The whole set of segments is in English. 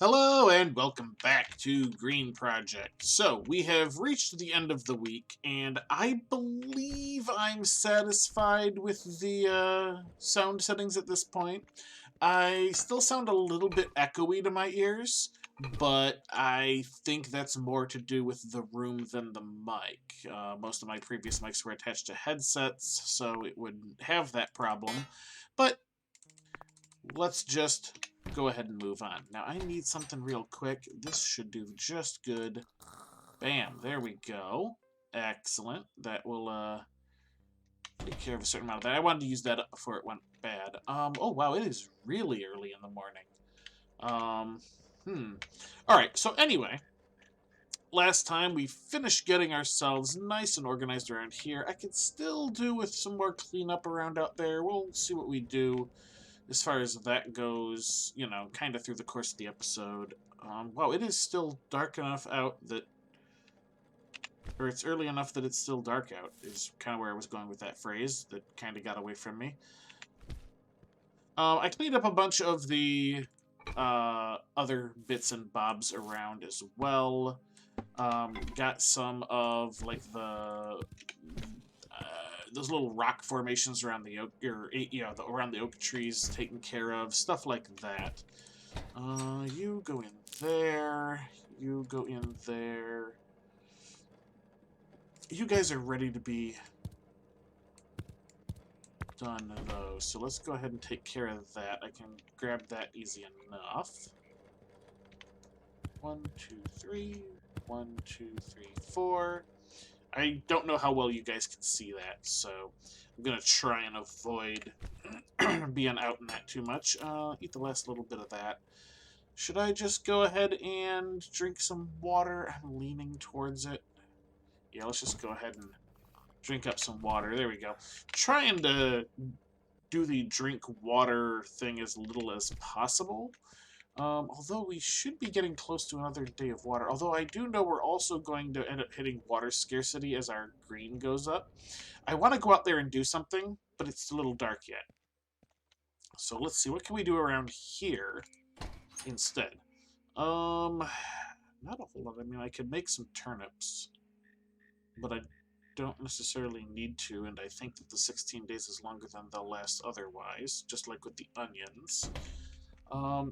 Hello and welcome back to Green Project. So, we have reached the end of the week, and I believe I'm satisfied with the sound settings at this point. I still sound a little bit echoey to my ears, but I think that's more to do with the room than the mic. Most of my previous mics were attached to headsets, so it wouldn't have that problem. But let's just go ahead and move on. Now, I need something real quick. This should do just good. Bam, there we go. Excellent. That will, take care of a certain amount of that. I wanted to use that up before it went bad. Oh, wow, it is really early in the morning. Alright, so anyway, last time we finished getting ourselves nice and organized around here. I could still do with some more cleanup around out there. We'll see what we do as far as that goes, you know, kind of through the course of the episode. Wow, it is still dark enough out that... Or it's early enough that it's still dark out, is kind of where I was going with that phrase that kind of got away from me. I cleaned up a bunch of the other bits and bobs around as well. Got some of, like, those little rock formations around the oak, around the oak trees taken care of, stuff like that. You go in there. You go in there. You guys are ready to be done, though, so let's go ahead and take care of that. I can grab that easy enough. 1, 2, 3. 1, 2, 3, 4. I don't know how well you guys can see that, so I'm going to try and avoid being out in that too much. Eat the last little bit of that. Should I just go ahead and drink some water? I'm leaning towards it. Yeah, let's just go ahead and drink up some water. There we go. Trying to do the drink water thing as little as possible. Although we should be getting close to another day of water. Although I do know we're also going to end up hitting water scarcity as our green goes up. I want to go out there and do something, but it's a little dark yet. So let's see, what can we do around here instead? Not a whole lot. I mean, I could make some turnips, but I don't necessarily need to, and I think that the 16 days is longer than they'll last otherwise, just like with the onions.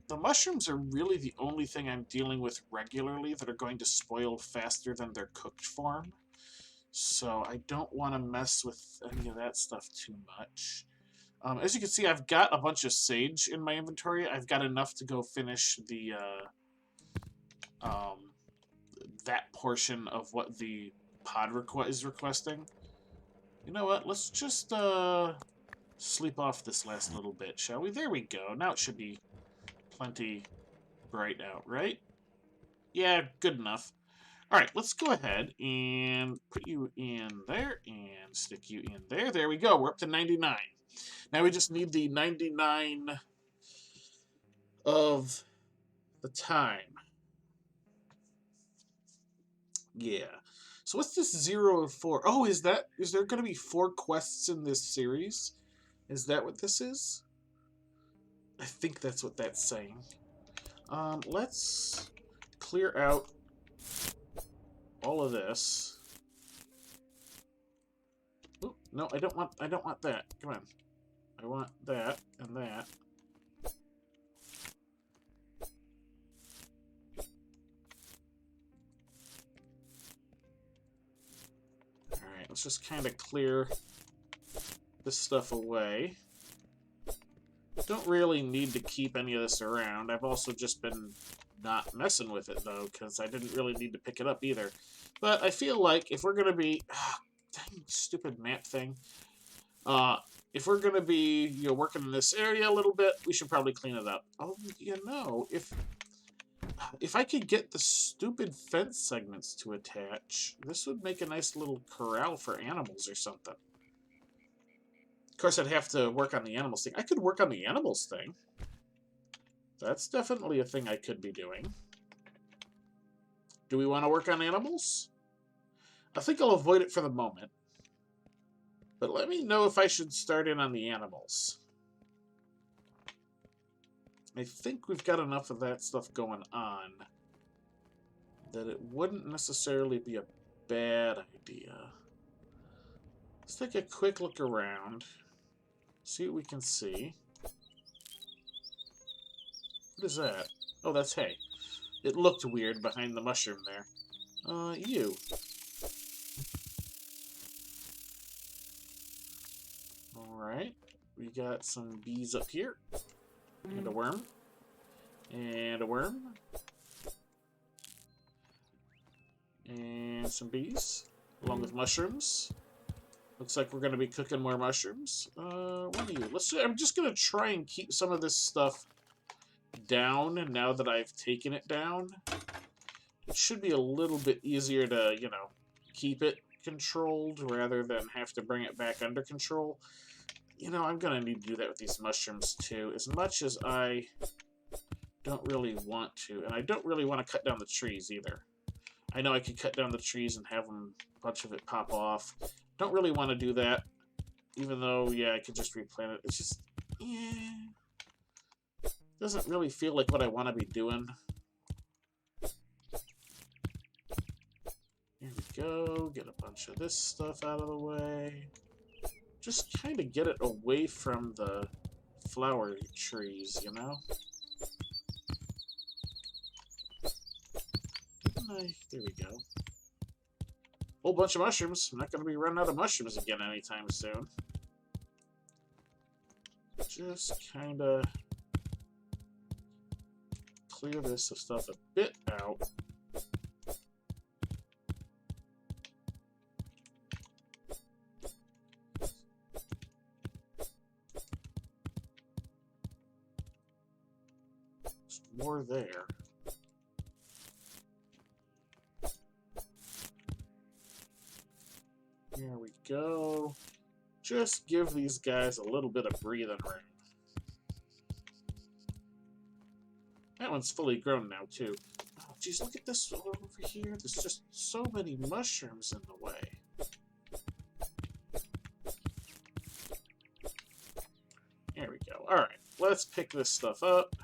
The mushrooms are really the only thing I'm dealing with regularly that are going to spoil faster than their cooked form. So I don't want to mess with any of that stuff too much. As you can see, I've got a bunch of sage in my inventory. I've got enough to go finish the that portion of what the pod is requesting. You know what? Let's just sleep off this last little bit, shall we? There we go. Now it should be plenty bright out, right? Yeah, good enough. Alright, let's go ahead and put you in there and stick you in there. There we go. We're up to 99. Now we just need the 99 of the time. Yeah. So what's this 0 of 4? Oh, is there going to be 4 quests in this series? Is that what this is? I think that's what that's saying. Let's clear out all of this. Oop, no, I don't want that. Come on. I want that and that. Alright, let's just kind of clear this stuff away. Don't really need to keep any of this around. I've also just been not messing with it, though, because I didn't really need to pick it up either. But I feel like if we're going to be... dang, stupid map thing. If we're going to be, you know, working in this area a little bit, we should probably clean it up. Oh, you know, if I could get the stupid fence segments to attach, this would make a nice little corral for animals or something. Of course, I'd have to work on the animals thing. I could work on the animals thing. That's definitely a thing I could be doing. Do we want to work on animals? I think I'll avoid it for the moment. But let me know if I should start in on the animals. I think we've got enough of that stuff going on that it wouldn't necessarily be a bad idea. Let's take a quick look around, see what we can see. What is that? Oh, that's hay. It looked weird behind the mushroom there. You. Alright. We got some bees up here. And a worm. And a worm. And some bees. Along with mushrooms. Looks like we're going to be cooking more mushrooms. What are you? I'm just going to try and keep some of this stuff down now that I've taken it down. It should be a little bit easier to, you know, keep it controlled rather than have to bring it back under control. You know, I'm going to need to do that with these mushrooms too, as much as I don't really want to. And I don't really want to cut down the trees either. I know I could cut down the trees and have a bunch of it pop off. Don't really want to do that, even though, yeah, I could just replant it. It's just, yeah, doesn't really feel like what I want to be doing. Here we go. Get a bunch of this stuff out of the way. Just kind of get it away from the flower trees, you know? There we go. Whole bunch of mushrooms. I'm not going to be running out of mushrooms again anytime soon. Just kind of clear this stuff a bit out. Just more there. Here we go. Just give these guys a little bit of breathing room. That one's fully grown now, too. Oh, geez, look at this over here. There's just so many mushrooms in the way. There we go. Alright, let's pick this stuff up.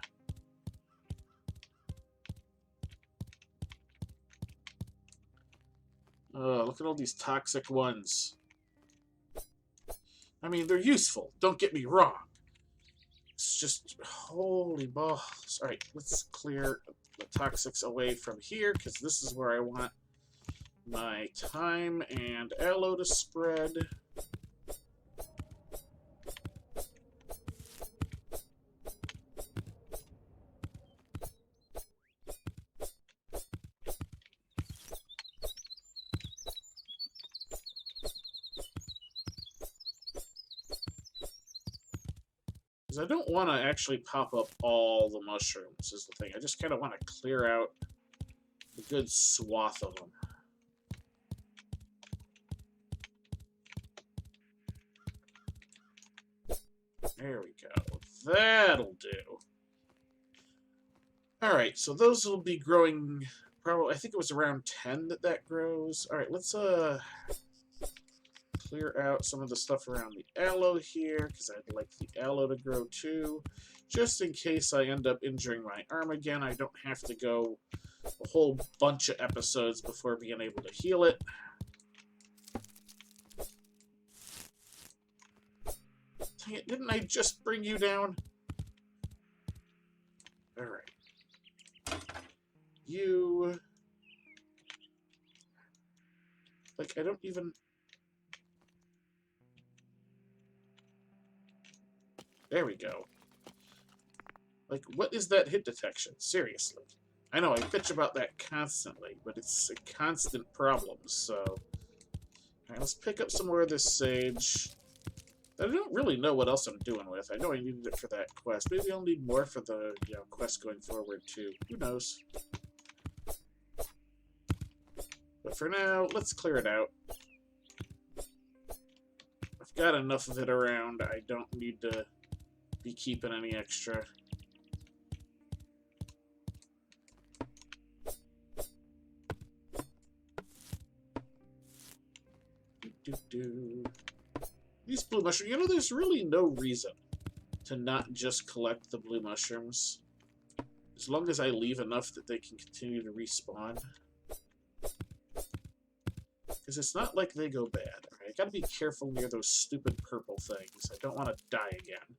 Oh, look at all these toxic ones. I mean, they're useful. Don't get me wrong. It's just, holy balls. Alright, let's clear the toxics away from here, because this is where I want my thyme and aloe to spread. I don't want to actually pop up all the mushrooms, is the thing. I just kind of want to clear out a good swath of them. There we go. That'll do. Alright, so those will be growing probably, I think it was around 10 that grows. Alright, let's clear out some of the stuff around the aloe here, because I'd like the aloe to grow too. Just in case I end up injuring my arm again, I don't have to go a whole bunch of episodes before being able to heal it. Dang it, didn't I just bring you down? Alright. You... Like, I don't even... There we go. Like, what is that hit detection? Seriously. I know, I bitch about that constantly, but it's a constant problem, so... Alright, let's pick up some more of this sage. I don't really know what else I'm doing with. I know I needed it for that quest. Maybe I'll need more for the, you know, quest going forward, too. Who knows? But for now, let's clear it out. I've got enough of it around. I don't need to be keeping any extra. These blue mushrooms, you know, there's really no reason to not just collect the blue mushrooms. As long as I leave enough that they can continue to respawn. Because it's not like they go bad. Right? I gotta be careful near those stupid purple things. I don't want to die again.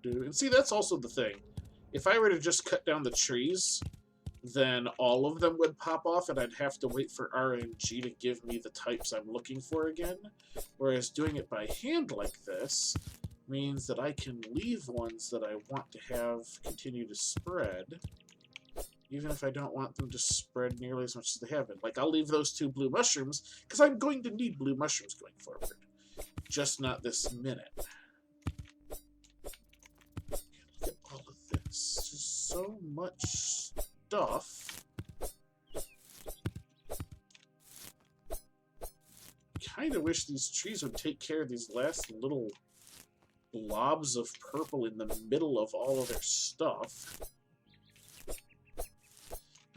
And see, that's also the thing. If I were to just cut down the trees, then all of them would pop off, and I'd have to wait for RNG to give me the types I'm looking for again. Whereas doing it by hand like this means that I can leave ones that I want to have continue to spread, even if I don't want them to spread nearly as much as they have been. Like, I'll leave those 2 blue mushrooms, because I'm going to need blue mushrooms going forward. Just not this minute. Look at all of this. Just so much stuff. Kind of wish these trees would take care of these last little blobs of purple in the middle of all of their stuff.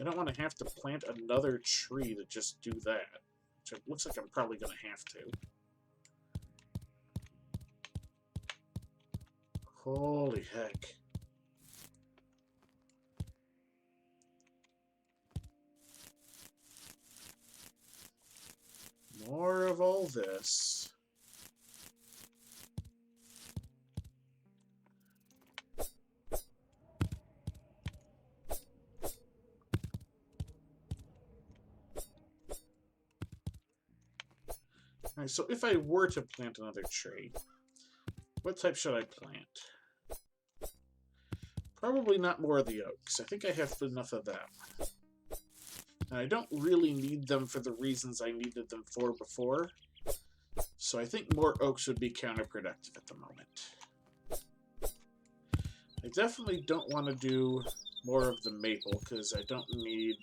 I don't want to have to plant another tree to just do that. Which it looks like I'm probably going to have to. Holy heck. More of all this. Alright, so if I were to plant another tree, what type should I plant? Probably not more of the oaks. I think I have enough of them. And I don't really need them for the reasons I needed them for before. So I think more oaks would be counterproductive at the moment. I definitely don't want to do more of the maple, because I don't need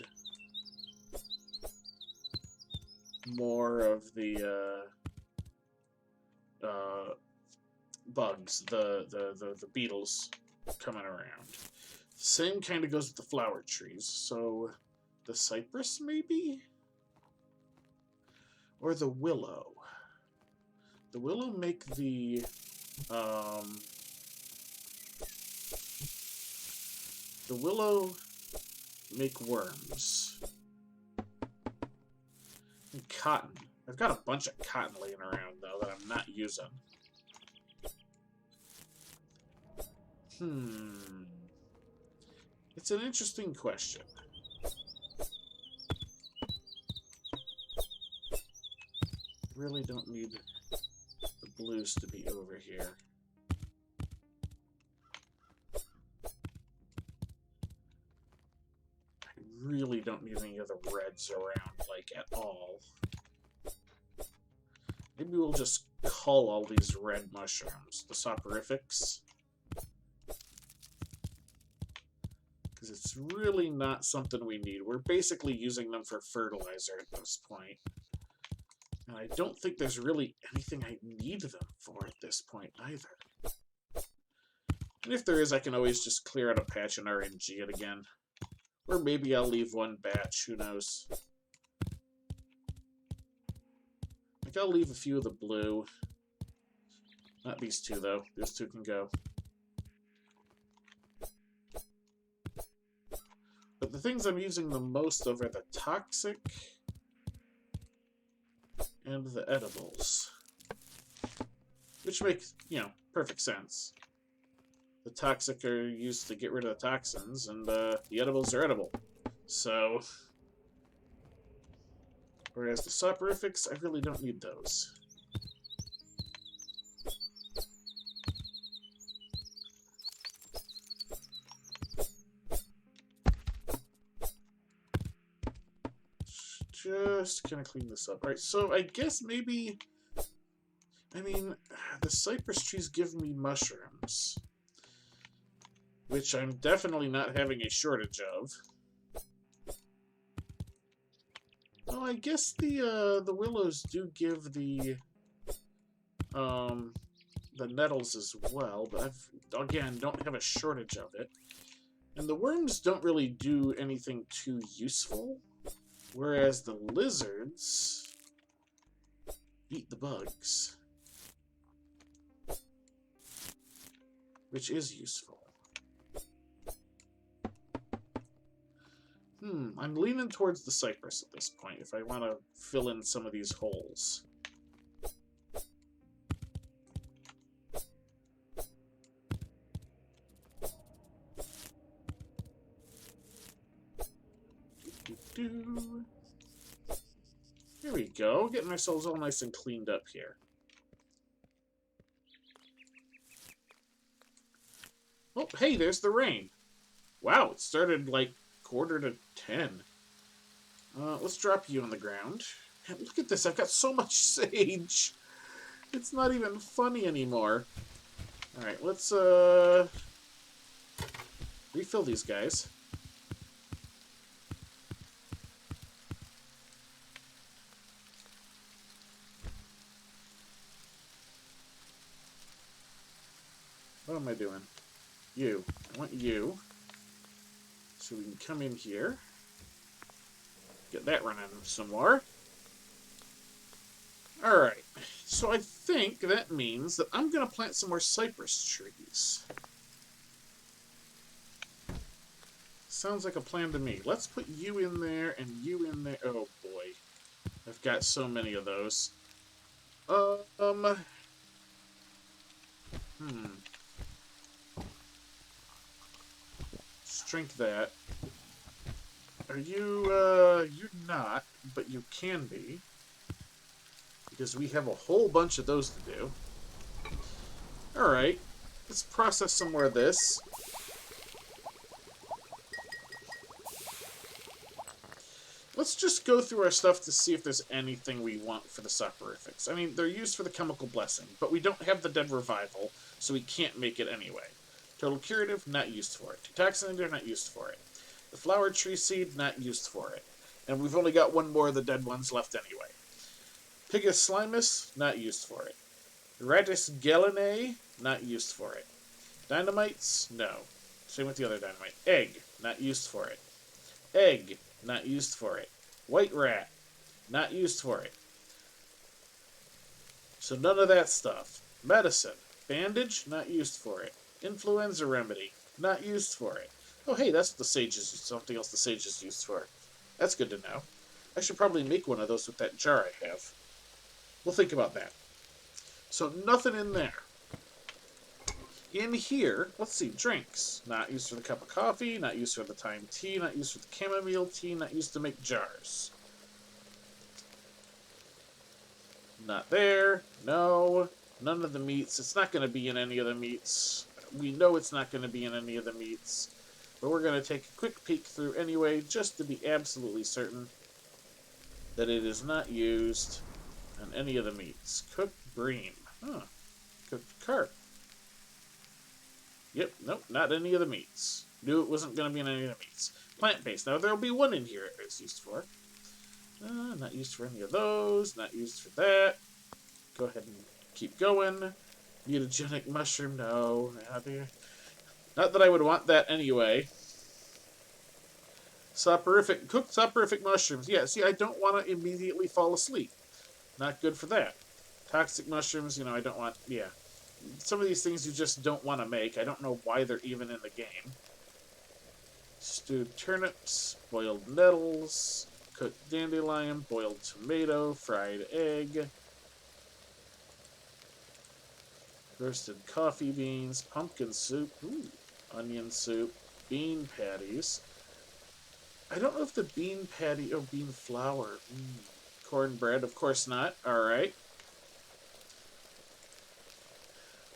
more of the bugs, the beetles coming around. Same kind of goes with the flower trees. So the cypress, maybe? Or the willow. The willow make the willow make worms. And cotton. I've got a bunch of cotton laying around, though, that I'm not using. It's an interesting question. Really don't need the blues to be over here. I really don't need any of the reds around, like, at all. Maybe we'll just cull all these red mushrooms, the soporifics. Because it's really not something we need. We're basically using them for fertilizer at this point. And I don't think there's really anything I need them for at this point, either. And if there is, I can always just clear out a patch and RNG it again. Or maybe I'll leave one batch, who knows. Like, I'll leave a few of the blue. Not these 2, though. These 2 can go. But the things I'm using the most of are the toxic and the edibles. Which makes, you know, perfect sense. The toxic are used to get rid of the toxins, and the edibles are edible. So, whereas the soporifics, I really don't need those. Just kind of clean this up. Alright, so I guess maybe... I mean, the cypress trees give me mushrooms. which I'm definitely not having a shortage of. Oh, I guess the willows do give the nettles as well, but again, don't have a shortage of it. And the worms don't really do anything too useful, whereas the lizards eat the bugs, which is useful. I'm leaning towards the cypress at this point if I want to fill in some of these holes. Here we go, getting ourselves all nice and cleaned up here. Oh, hey, there's the rain. Wow, it started like 9:45. Let's drop you on the ground. Man, look at this, I've got so much sage. It's not even funny anymore. Alright, let's refill these guys. What am I doing? You. I want you. So we can come in here. Get that running some more. Alright. So I think that means that I'm going to plant some more cypress trees. Sounds like a plan to me. Let's put you in there and you in there. Oh boy. I've got so many of those. Let's drink that. Are you, you're not, but you can be. Because we have a whole bunch of those to do. Alright. Let's process some more of this. Let's just go through our stuff to see if there's anything we want for the soporifics. I mean, they're used for the chemical blessing, but we don't have the dead revival, so we can't make it anyway. Total curative, not used for it. Detoxinator, not used for it. The flower tree seed, not used for it. And we've only got one more of the dead ones left anyway. Pigus slimus, not used for it. Radis galinae, not used for it. Dynamites, no. Same with the other dynamite. Egg, not used for it. Egg, not used for it. White rat, not used for it. So none of that stuff. Medicine, bandage, not used for it. Influenza remedy, not used for it. Oh hey, that's what the sage is, something else the sage is used for. That's good to know. I should probably make one of those with that jar I have. We'll think about that. So nothing in there. In here, let's see, drinks. Not used for the cup of coffee, not used for the thyme tea, not used for the chamomile tea, not used to make jars. Not there. No. None of the meats. It's not going to be in any of the meats. We know it's not going to be in any of the meats. But we're going to take a quick peek through anyway, just to be absolutely certain that it is not used on any of the meats. Cooked bream. Huh. Cooked carp. Yep, nope, not any of the meats. Knew it wasn't going to be in any of the meats. Plant-based. Now, there'll be one in here it's used for. Not used for any of those. Not used for that. Go ahead and keep going. Mutagenic mushroom, no. Not that I would want that anyway. Soporific, cooked soporific mushrooms. Yeah, see, I don't want to immediately fall asleep. Not good for that. Toxic mushrooms, I don't want, yeah. Some of these things you just don't want to make. I don't know why they're even in the game. Stewed turnips, boiled nettles, cooked dandelion, boiled tomato, fried egg, roasted coffee beans, pumpkin soup, onion soup, bean patties. I don't know if the bean patty, bean flour, cornbread, of course not. All right.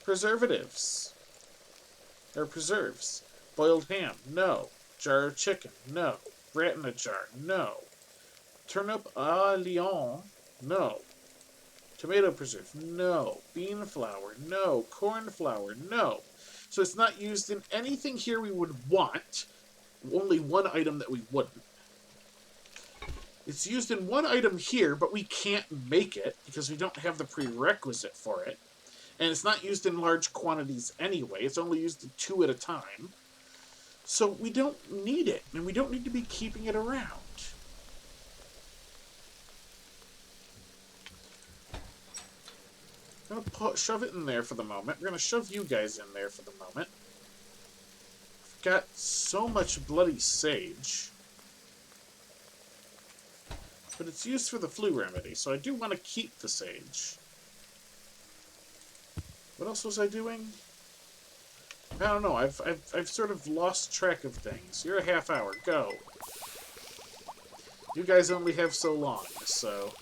Preservatives. Or preserves. Boiled ham, no. Jar of chicken, no. Rat in a jar, no. Turnip à Lyon, no. Tomato preserve, no. Bean flour, no. Corn flour, no. So it's not used in anything here we would want. Only one item that we wouldn't. It's used in one item here, but we can't make it because we don't have the prerequisite for it. And it's not used in large quantities anyway. It's only used 2 at a time. So we don't need it, and we don't need to be keeping it around. I'm going to shove it in there for the moment. We're going to shove you guys in there for the moment. I've got so much bloody sage. But it's used for the flu remedy, so I do want to keep the sage. What else was I doing? I don't know. I've sort of lost track of things. You're a half hour. Go. You guys only have so long, so...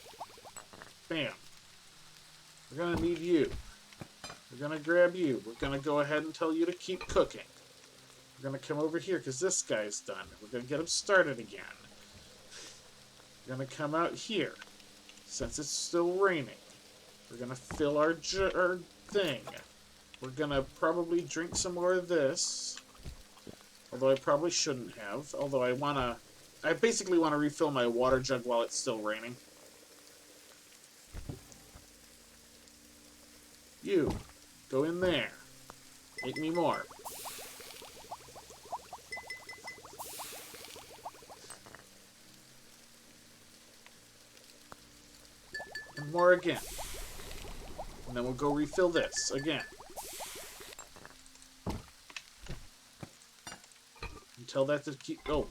Bam. We're going to need you. We're going to grab you. We're going to go ahead and tell you to keep cooking. We're going to come over here because this guy's done. We're going to get him started again. We're going to come out here. Since it's still raining, we're going to fill our thing. We're going to probably drink some more of this. Although I probably shouldn't have. Although I basically want to refill my water jug while it's still raining. You, go in there. Make me more. And more again. And then we'll go refill this again. Tell that to keep... Oh.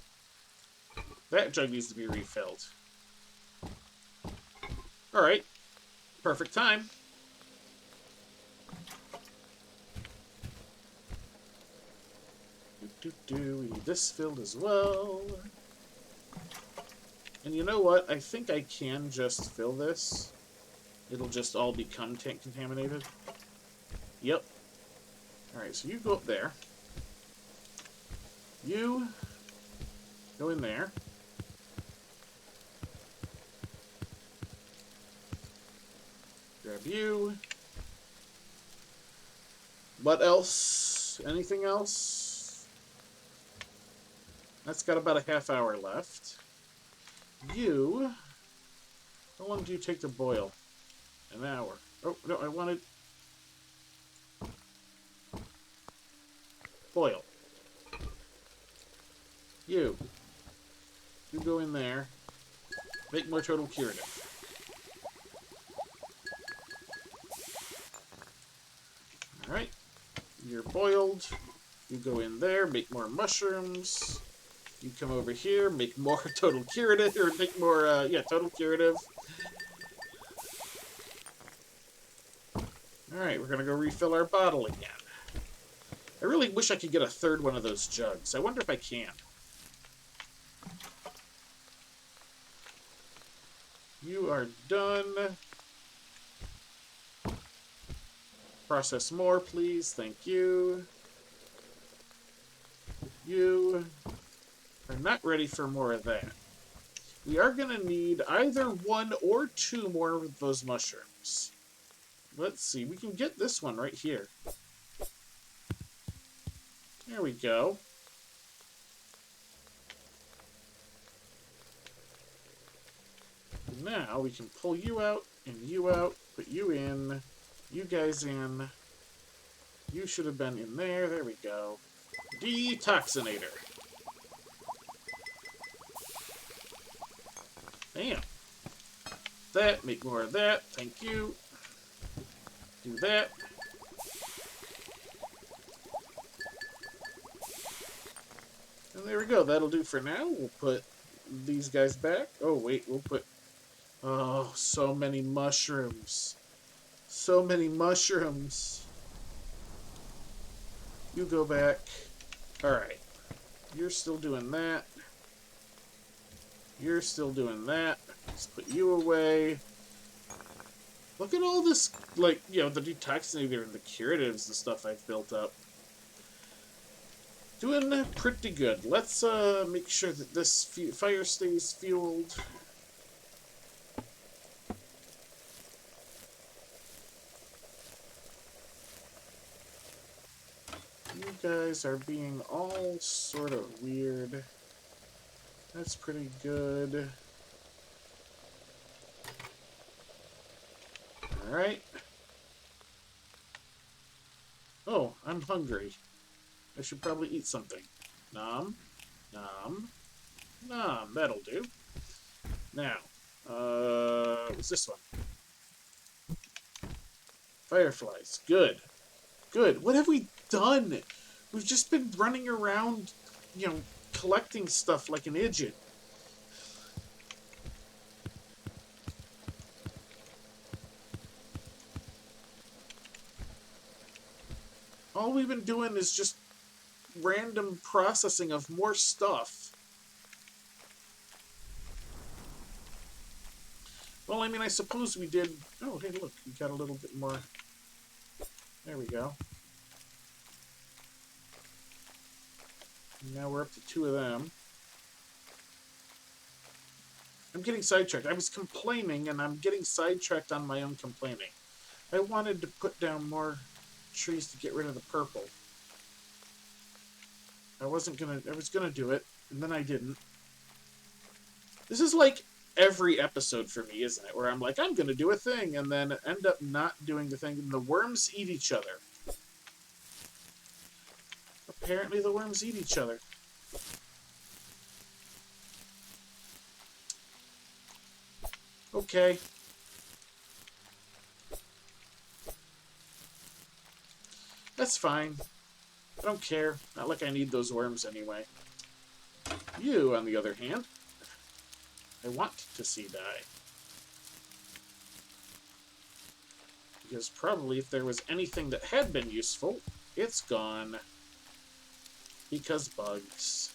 That jug needs to be refilled. Alright. Perfect time. We need this filled as well. And you know what? I think I can just fill this. It'll just all become contaminated. Yep. Alright, so you go up there. You go in there. Grab you. What else? Anything else? That's got about a half hour left. You... How long do you take to boil? An hour. Oh, no, I wanted... Boil. You go in there. Make more total curative. Alright. You're boiled. You go in there, make more mushrooms. You come over here, make more total curative, or make more, total curative. Alright, we're gonna go refill our bottle again. I really wish I could get a third one of those jugs. I wonder if I can. You are done. Process more, please. Thank you. You are not ready for more of that. We are going to need either 1 or 2 more of those mushrooms. Let's see. We can get this one right here. There we go. Now we can pull you out, put you in, you guys in. You should have been in there. There we go. Detoxinator. Bam. That, make more of that. Thank you. Do that. And there we go. That'll do for now. We'll put these guys back. Oh, wait. We'll put... Oh, so many mushrooms. So many mushrooms. You go back. Alright. You're still doing that. You're still doing that. Let's put you away. Look at all this, like, you know, the detoxinator and the curatives and stuff I've built up. Doing pretty good. Let's make sure that this fire stays fueled. guys are being all sort of weird. That's pretty good. Alright. Oh, I'm hungry. I should probably eat something. Nom. Nom. Nom. That'll do. Now, what's this one? Fireflies. Good. Good. What have we done? We've just been running around, you know, collecting stuff like an idiot. All we've been doing is just random processing of more stuff. Well, I mean, I suppose we did... Oh, hey, look, we got a little bit more... There we go. Now we're up to 2 of them. I'm getting sidetracked. I was complaining, and I'm getting sidetracked on my own complaining. I wanted to put down more trees to get rid of the purple. I was gonna do it, and then I didn't. This is like every episode for me, isn't it? Where I'm like, I'm gonna do a thing, and then end up not doing the thing, and the worms eat each other. Apparently the worms eat each other. Okay. That's fine. I don't care. Not like I need those worms anyway. You, on the other hand, I want to see die. Because probably if there was anything that had been useful, it's gone. Because bugs.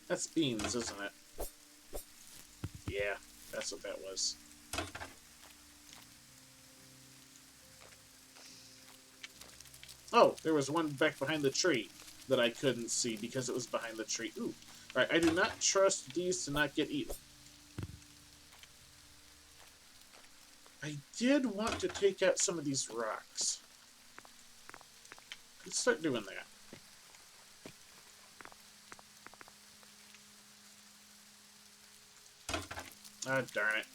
That's beans, isn't it? Yeah, that's what that was. Oh, there was one back behind the tree that I couldn't see because it was behind the tree. Ooh. Alright, I do not trust these to not get eaten. I did want to take out some of these rocks. Let's start doing that. Ah, darn it.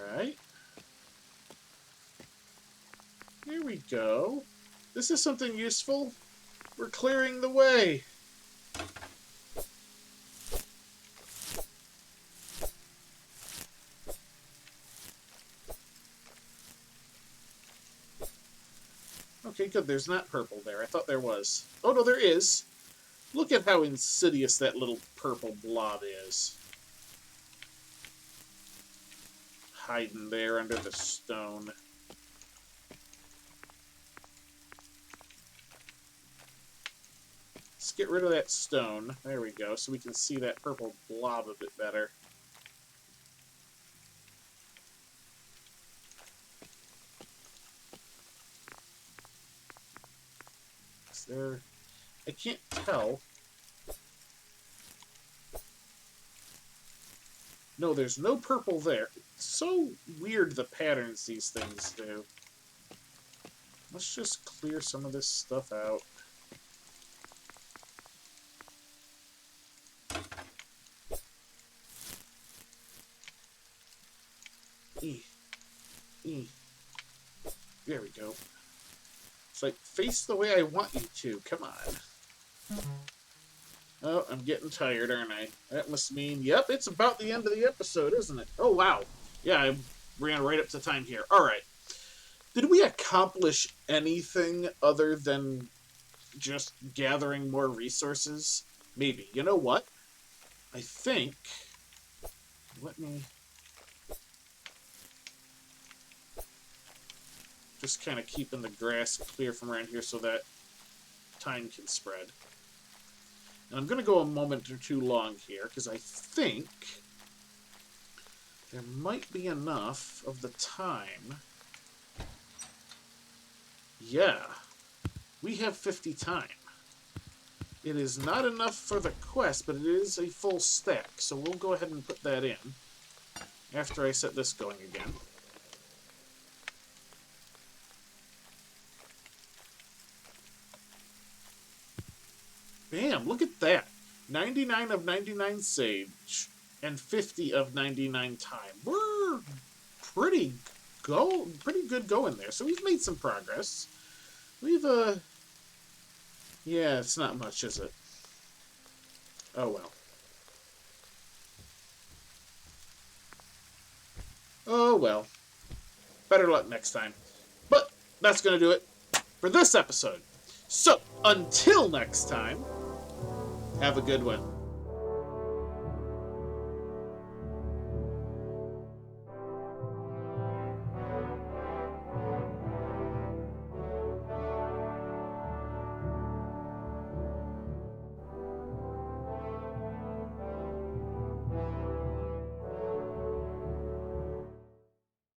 Alright. Here we go. This is something useful. We're clearing the way. Okay, good. There's not purple there. I thought there was. Oh, no, there is. Look at how insidious that little purple blob is. Hiding there under the stone. Let's get rid of that stone. There we go, so we can see that purple blob a bit better. Is there... I can't tell. No, there's no purple there. It's so weird the patterns these things do. Let's just clear some of this stuff out. There we go. It's like, face the way I want you to. Come on. Oh, I'm getting tired, aren't I? That must mean, yep, it's about the end of the episode, isn't it? Oh, wow. Yeah, I ran right up to time here. Alright. Did we accomplish anything other than just gathering more resources? Maybe. You know what? I think... Let me... Just kind of keeping the grass clear from around here so that time can spread. And I'm going to go a moment or two long here, because I think There might be enough of the time. Yeah, we have 50 time. It is not enough for the quest, but it is a full stack, so we'll go ahead and put that in after I set this going again. Bam, look at that. 99 of 99 sage and 50 of 99 time. We're pretty good going there. So we've made some progress. We've yeah, it's not much, is it? Oh well. Oh well. Better luck next time. But that's going to do it for this episode. So, until next time, have a good one.